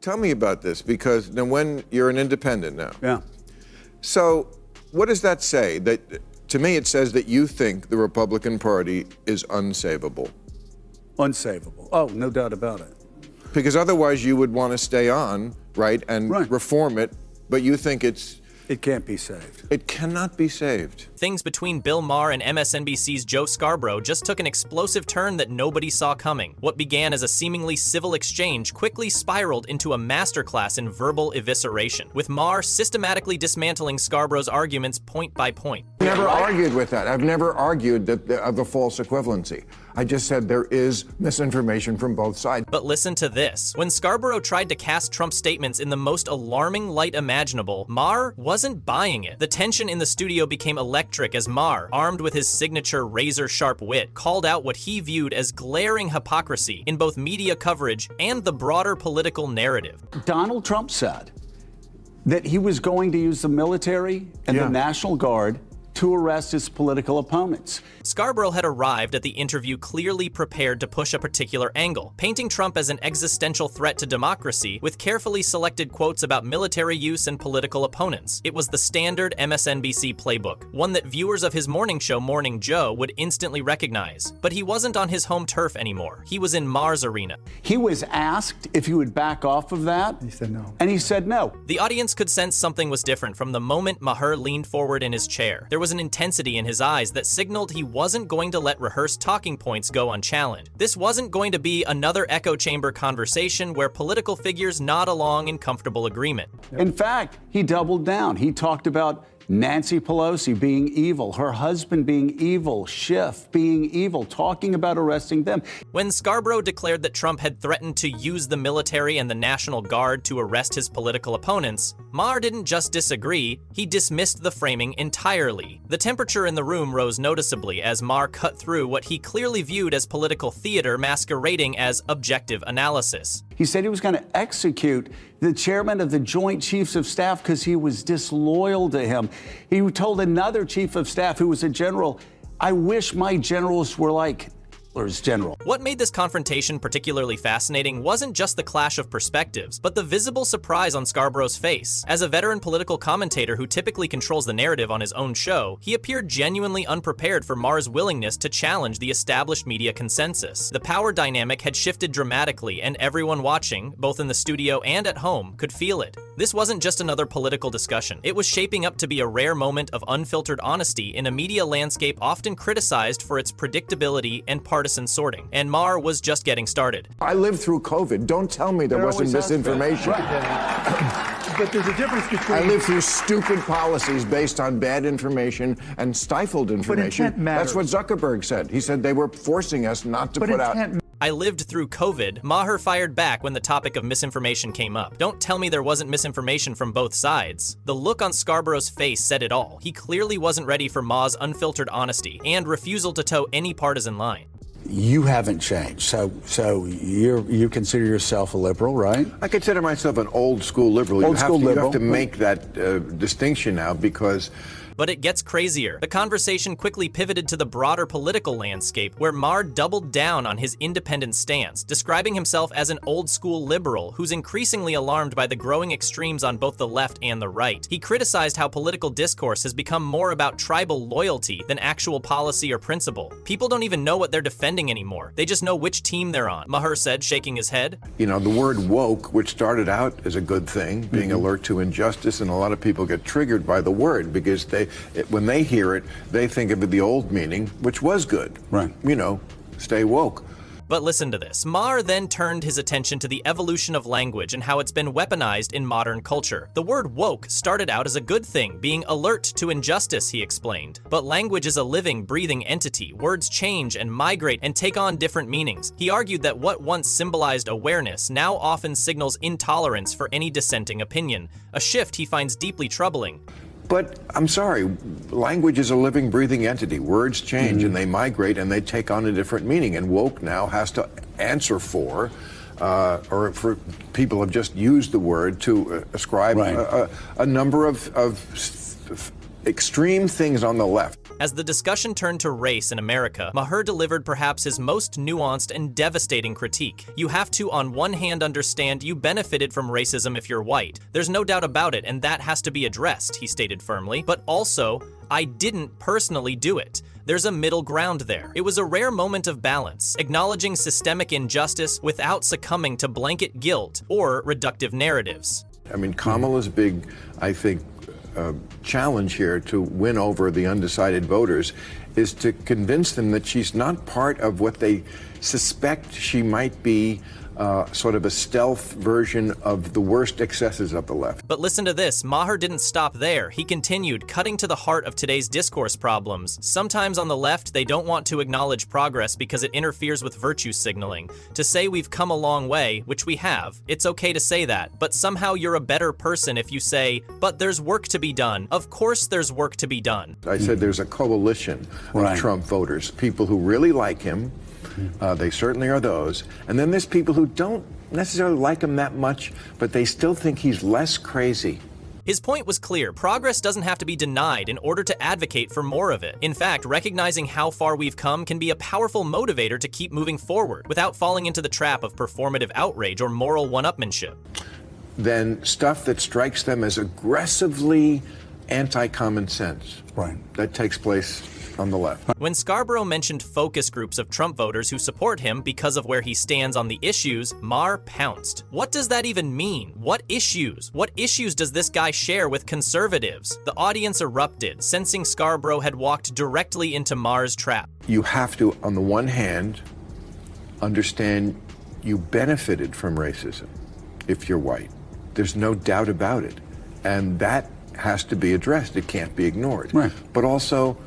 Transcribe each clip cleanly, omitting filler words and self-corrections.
Tell me about this, because now when you're an independent now. Yeah. So what does that say? That, to me, it says that you think the Republican Party is unsavable. Unsavable. Oh, no doubt about it. Because otherwise you would want to stay on, right, and reform it, but you think it can't be saved. It cannot be saved. Things between Bill Maher and MSNBC's Joe Scarborough just took an explosive turn that nobody saw coming. What began as a seemingly civil exchange quickly spiraled into a masterclass in verbal evisceration, with Maher systematically dismantling Scarborough's arguments point by point. I've never argued with that. I've never argued of the false equivalency. I just said there is misinformation from both sides. But listen to this. When Scarborough tried to cast Trump's statements in the most alarming light imaginable, Maher wasn't buying it. The tension in the studio became electric as Maher, armed with his signature razor-sharp wit, called out what he viewed as glaring hypocrisy in both media coverage and the broader political narrative. Donald Trump said that he was going to use the military and the National Guard to arrest his political opponents. Scarborough had arrived at the interview clearly prepared to push a particular angle, painting Trump as an existential threat to democracy with carefully selected quotes about military use and political opponents. It was the standard MSNBC playbook, one that viewers of his morning show Morning Joe would instantly recognize. But he wasn't on his home turf anymore. He was in Maher's arena. He was asked if he would back off of that. He said no. And he said no. The audience could sense something was different from the moment Maher leaned forward in his chair. There was an intensity in his eyes that signaled he wasn't going to let rehearsed talking points go unchallenged. This wasn't going to be another echo chamber conversation where political figures nod along in comfortable agreement. In fact, he doubled down. He talked about Nancy Pelosi being evil, her husband being evil, Schiff being evil, talking about arresting them. When Scarborough declared that Trump had threatened to use the military and the National Guard to arrest his political opponents, Maher didn't just disagree, he dismissed the framing entirely. The temperature in the room rose noticeably as Maher cut through what he clearly viewed as political theater masquerading as objective analysis. He said he was going to execute the chairman of the Joint Chiefs of Staff because he was disloyal to him. He told another chief of staff who was a general, "I wish my generals were like Hitler's general." What made this confrontation particularly fascinating wasn't just the clash of perspectives, but the visible surprise on Scarborough's face. As a veteran political commentator who typically controls the narrative on his own show, he appeared genuinely unprepared for Maher's willingness to challenge the established media consensus. The power dynamic had shifted dramatically, and everyone watching, both in the studio and at home, could feel it. This wasn't just another political discussion. It was shaping up to be a rare moment of unfiltered honesty in a media landscape often criticized for its predictability and partisan sorting. And Maher was just getting started. I lived through COVID. Don't tell me there wasn't misinformation. But there's a difference between... I lived through stupid policies based on bad information and stifled information. But intent matters. That's what Zuckerberg said. He said they were forcing us not to put out... I lived through COVID. Maher fired back when the topic of misinformation came up. Don't tell me there wasn't misinformation from both sides. The look on Scarborough's face said it all. He clearly wasn't ready for Maher's unfiltered honesty and refusal to toe any partisan line. You haven't changed, so you consider yourself a liberal, right? I consider myself an old school liberal. You have to make that distinction now because... But it gets crazier. The conversation quickly pivoted to the broader political landscape, where Maher doubled down on his independent stance, describing himself as an old-school liberal who's increasingly alarmed by the growing extremes on both the left and the right. He criticized how political discourse has become more about tribal loyalty than actual policy or principle. People don't even know what they're defending anymore. They just know which team they're on, Maher said, shaking his head. You know, the word woke, which started out as a good thing, being alert to injustice, and a lot of people get triggered by the word because when they hear it, they think of it the old meaning, which was good. Right. You know, stay woke. But listen to this. Maher then turned his attention to the evolution of language and how it's been weaponized in modern culture. The word woke started out as a good thing, being alert to injustice, he explained. But language is a living, breathing entity. Words change and migrate and take on different meanings. He argued that what once symbolized awareness now often signals intolerance for any dissenting opinion, a shift he finds deeply troubling. But I'm sorry, language is a living, breathing entity. Words change and they migrate and they take on a different meaning. And woke now has to answer for, or for people have just used the word to ascribe a number of extreme things on the left. As the discussion turned to race in America, Maher delivered perhaps his most nuanced and devastating critique. You have to, on one hand, understand you benefited from racism if you're white. There's no doubt about it, and that has to be addressed, he stated firmly. But also, I didn't personally do it. There's a middle ground there. It was a rare moment of balance, acknowledging systemic injustice without succumbing to blanket guilt or reductive narratives. I mean, Kamala's big, I think, challenge here to win over the undecided voters is to convince them that she's not part of what they suspect she might be, sort of a stealth version of the worst excesses of the left. But listen to this, Maher didn't stop there. He continued, cutting to the heart of today's discourse problems. Sometimes on the left, they don't want to acknowledge progress because it interferes with virtue signaling. To say we've come a long way, which we have, it's okay to say that, but somehow you're a better person if you say, but there's work to be done. Of course there's work to be done. I said there's a coalition of Trump voters, people who really like him. They certainly are those. And then there's people who don't necessarily like him that much, but they still think he's less crazy. His point was clear. Progress doesn't have to be denied in order to advocate for more of it. In fact, recognizing how far we've come can be a powerful motivator to keep moving forward without falling into the trap of performative outrage or moral one-upmanship. Then stuff that strikes them as aggressively anti-common sense. That takes place on the left. When Scarborough mentioned focus groups of Trump voters who support him because of where he stands on the issues, Maher pounced. What does that even mean? What issues? What issues does this guy share with conservatives? The audience erupted, sensing Scarborough had walked directly into Maher's trap. You have to, on the one hand, understand you benefited from racism if you're white. There's no doubt about it. And that has to be addressed. It can't be ignored. But also,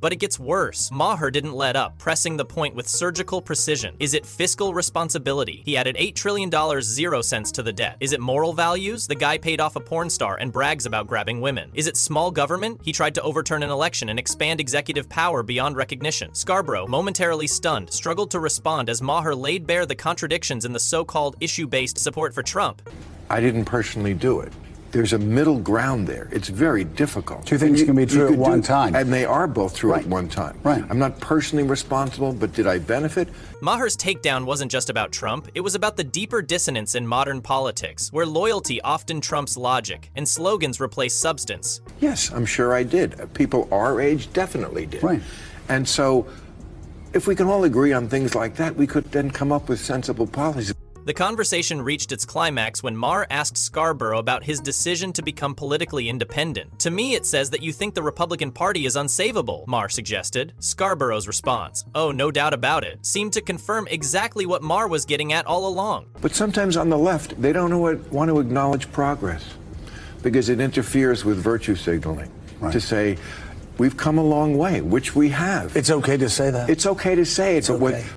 but it gets worse. Maher didn't let up, pressing the point with surgical precision. Is it fiscal responsibility? He added $8 trillion 0 cents to the debt. Is it moral values? The guy paid off a porn star and brags about grabbing women. Is it small government? He tried to overturn an election and expand executive power beyond recognition. Scarborough, momentarily stunned, struggled to respond as Maher laid bare the contradictions in the so-called issue-based support for Trump. I didn't personally do it. There's a middle ground there. It's very difficult. Two things can be true at one time. And they are both true at one time. I'm not personally responsible, but did I benefit? Maher's takedown wasn't just about Trump. It was about the deeper dissonance in modern politics, where loyalty often trumps logic and slogans replace substance. Yes, I'm sure I did. People our age definitely did. And so, if we can all agree on things like that, we could then come up with sensible policies. The conversation reached its climax when Maher asked Scarborough about his decision to become politically independent. To me, it says that you think the Republican Party is unsavable, Maher suggested. Scarborough's response, oh, no doubt about it, seemed to confirm exactly what Maher was getting at all along. But sometimes on the left, they don't want to acknowledge progress because it interferes with virtue signaling. To say, we've come a long way, which we have. It's okay to say that. It's okay to say it.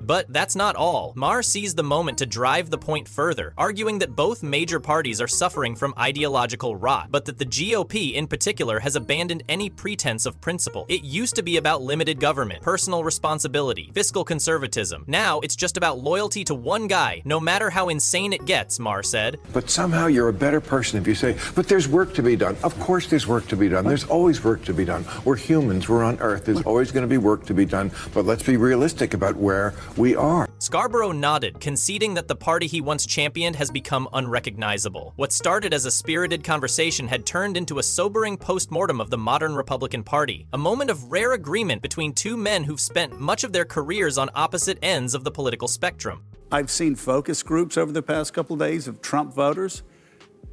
But that's not all. Maher seized the moment to drive the point further, arguing that both major parties are suffering from ideological rot, but that the GOP in particular has abandoned any pretense of principle. It used to be about limited government, personal responsibility, fiscal conservatism. Now it's just about loyalty to one guy, no matter how insane it gets, Maher said. But somehow you're a better person if you say, but there's work to be done. Of course there's work to be done. There's always work to be done. We're humans, we're on Earth, there's always going to be work to be done, but let's be realistic about where we are. Scarborough nodded, conceding that the party he once championed has become unrecognizable. What started as a spirited conversation had turned into a sobering post-mortem of the modern Republican Party, a moment of rare agreement between two men who've spent much of their careers on opposite ends of the political spectrum. I've seen focus groups over the past couple of days of Trump voters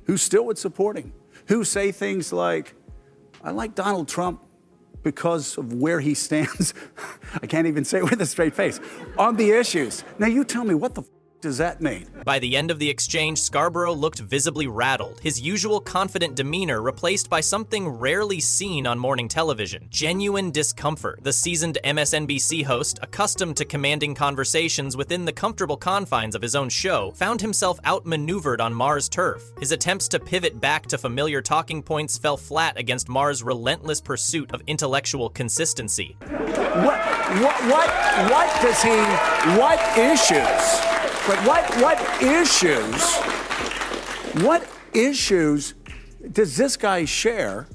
who still would support him, who say things like, I like Donald Trump because of where he stands. I can't even say it with a straight face. On the issues. Now you tell me, what the does that mean? By the end of the exchange, Scarborough looked visibly rattled, his usual confident demeanor replaced by something rarely seen on morning television, genuine discomfort. The seasoned MSNBC host, accustomed to commanding conversations within the comfortable confines of his own show, found himself outmaneuvered on Maher's turf. His attempts to pivot back to familiar talking points fell flat against Maher's relentless pursuit of intellectual consistency. What does he, what issues? But what issues does this guy share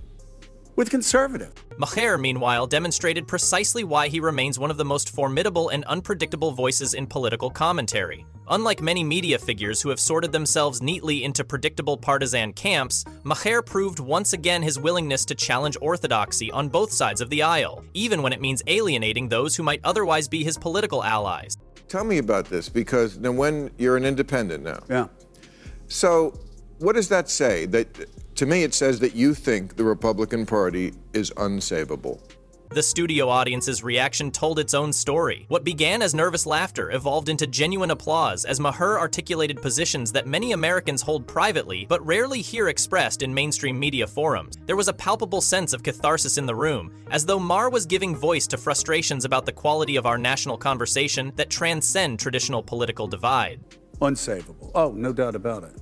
with conservatives? Maher, meanwhile, demonstrated precisely why he remains one of the most formidable and unpredictable voices in political commentary. Unlike many media figures who have sorted themselves neatly into predictable partisan camps, Maher proved once again his willingness to challenge orthodoxy on both sides of the aisle, even when it means alienating those who might otherwise be his political allies. Tell me about this, because now when you're an independent now. Yeah. So what does that say? To me, it says that you think the Republican Party is unsavable. The studio audience's reaction told its own story. What began as nervous laughter evolved into genuine applause as Maher articulated positions that many Americans hold privately but rarely hear expressed in mainstream media forums. There was a palpable sense of catharsis in the room, as though Maher was giving voice to frustrations about the quality of our national conversation that transcend traditional political divide. Unsavable. Oh, no doubt about it.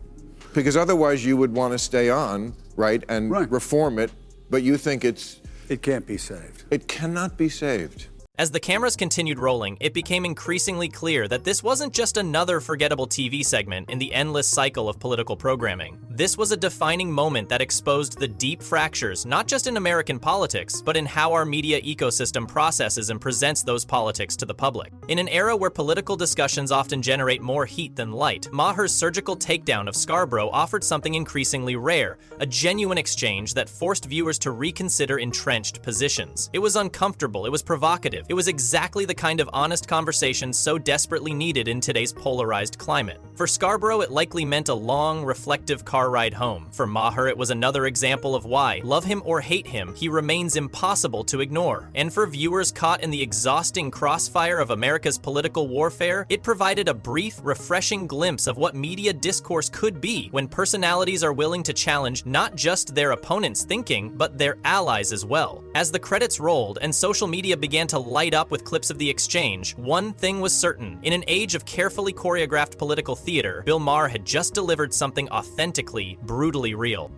Because otherwise you would want to stay on, right, and reform it, but you think it can't be saved. It cannot be saved. As the cameras continued rolling, it became increasingly clear that this wasn't just another forgettable TV segment in the endless cycle of political programming. This was a defining moment that exposed the deep fractures, not just in American politics, but in how our media ecosystem processes and presents those politics to the public. In an era where political discussions often generate more heat than light, Maher's surgical takedown of Scarborough offered something increasingly rare, a genuine exchange that forced viewers to reconsider entrenched positions. It was uncomfortable, it was provocative, it was exactly the kind of honest conversation so desperately needed in today's polarized climate. For Scarborough, it likely meant a long, reflective car ride home. For Maher, it was another example of why, love him or hate him, he remains impossible to ignore. And for viewers caught in the exhausting crossfire of America's political warfare, it provided a brief, refreshing glimpse of what media discourse could be when personalities are willing to challenge not just their opponents' thinking, but their allies as well. As the credits rolled and social media began to light up with clips of the exchange, one thing was certain. In an age of carefully choreographed political theater, Bill Maher had just delivered something authentically, brutally real.